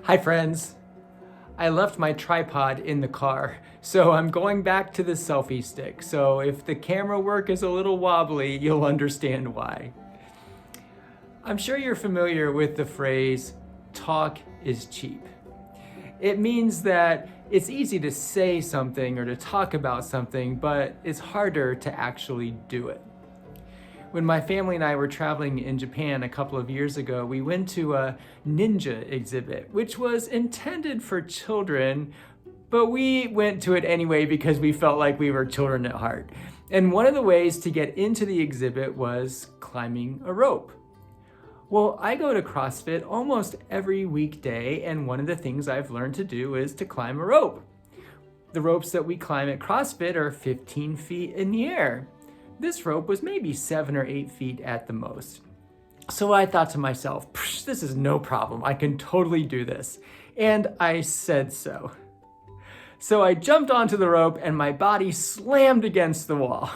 Hi friends. I left my tripod in the car, so I'm going back to the selfie stick. So if the camera work is a little wobbly, you'll understand why. I'm sure you're familiar with the phrase, talk is cheap. It means that it's easy to say something or to talk about something, but it's harder to actually do it. When my family and I were traveling in Japan a couple of years ago, we went to a ninja exhibit, which was intended for children, but we went to it anyway because we felt like we were children at heart. And one of the ways to get into the exhibit was climbing a rope. Well, I go to CrossFit almost every weekday, and one of the things I've learned to do is to climb a rope. The ropes that we climb at CrossFit are 15 feet in the air. This rope was maybe 7 or 8 feet at the most. So I thought to myself, this is no problem. I can totally do this. And I said so. So I jumped onto the rope and my body slammed against the wall.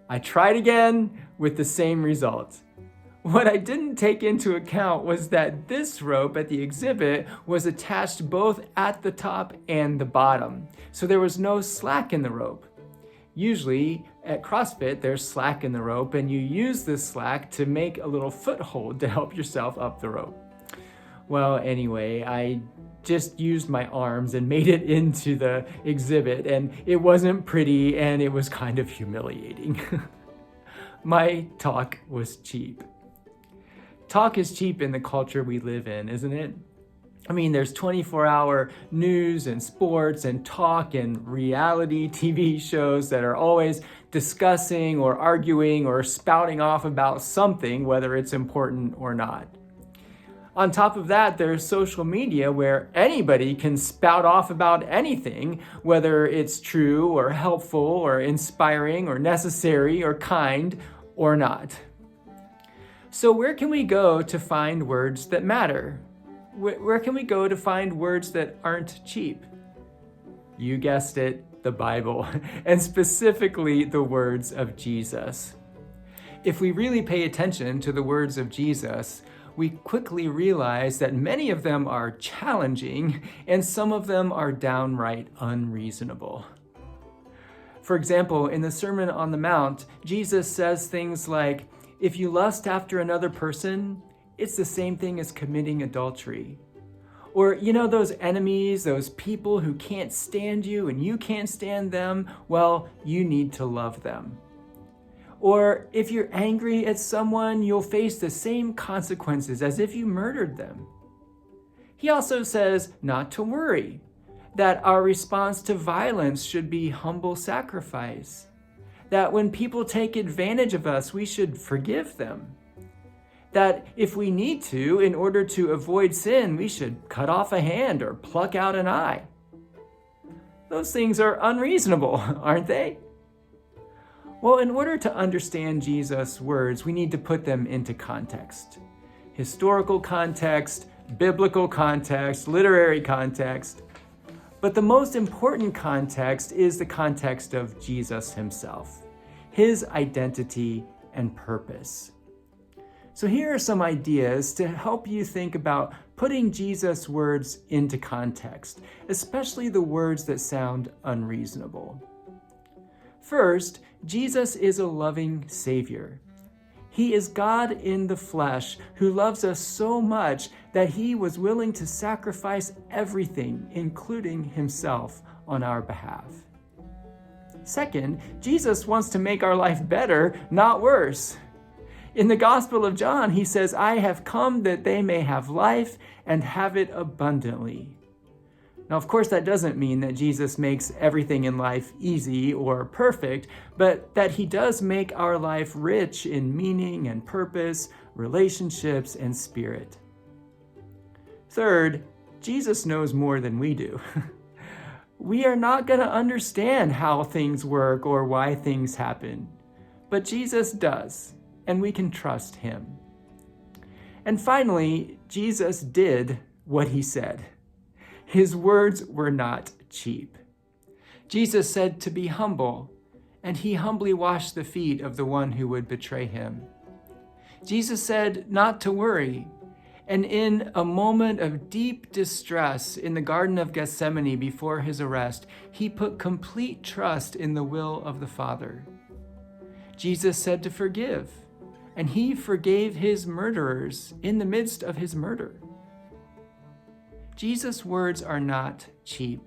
I tried again with the same result. What I didn't take into account was that this rope at the exhibit was attached both at the top and the bottom. So there was no slack in the rope. Usually at CrossFit, there's slack in the rope and you use this slack to make a little foothold to help yourself up the rope. Well, anyway, I just used my arms and made it into the exhibit, and it wasn't pretty and it was kind of humiliating. My talk was cheap. Talk is cheap in the culture we live in, isn't it? I mean, there's 24-hour news and sports and talk and reality TV shows that are always discussing or arguing or spouting off about something, whether it's important or not. On top of that, there's social media where anybody can spout off about anything, whether it's true or helpful or inspiring or necessary or kind or not. So where can we go to find words that matter? Where can we go to find words that aren't cheap? You guessed it, the Bible, and specifically the words of Jesus. If we really pay attention to the words of Jesus, we quickly realize that many of them are challenging and some of them are downright unreasonable. For example, in the Sermon on the Mount, Jesus says things like, if you lust after another person, it's the same thing as committing adultery. Or, those enemies, those people who can't stand you and you can't stand them, well, you need to love them. Or if you're angry at someone, you'll face the same consequences as if you murdered them. He also says not to worry, that our response to violence should be humble sacrifice, that when people take advantage of us, we should forgive them. That if we need to, in order to avoid sin, we should cut off a hand or pluck out an eye. Those things are unreasonable, aren't they? Well, in order to understand Jesus' words, we need to put them into context. Historical context, biblical context, literary context. But the most important context is the context of Jesus himself, his identity and purpose. So here are some ideas to help you think about putting Jesus' words into context, especially the words that sound unreasonable. First, Jesus is a loving Savior. He is God in the flesh who loves us so much that he was willing to sacrifice everything, including himself, on our behalf. Second, Jesus wants to make our life better, not worse. In the Gospel of John, he says, I have come that they may have life and have it abundantly. Now, of course, that doesn't mean that Jesus makes everything in life easy or perfect, but that he does make our life rich in meaning and purpose, relationships, and spirit. Third, Jesus knows more than we do. We are not going to understand how things work or why things happen, but Jesus does, and we can trust him. And finally, Jesus did what he said. His words were not cheap. Jesus said to be humble, and he humbly washed the feet of the one who would betray him. Jesus said not to worry, And in a moment of deep distress in the Garden of Gethsemane before his arrest, he put complete trust in the will of the Father. Jesus said to forgive, and he forgave his murderers in the midst of his murder. Jesus' words are not cheap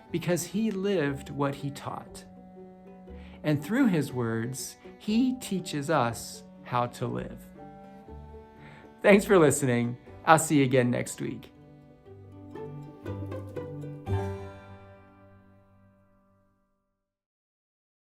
because he lived what he taught. And through his words, he teaches us how to live. Thanks for listening. I'll see you again next week.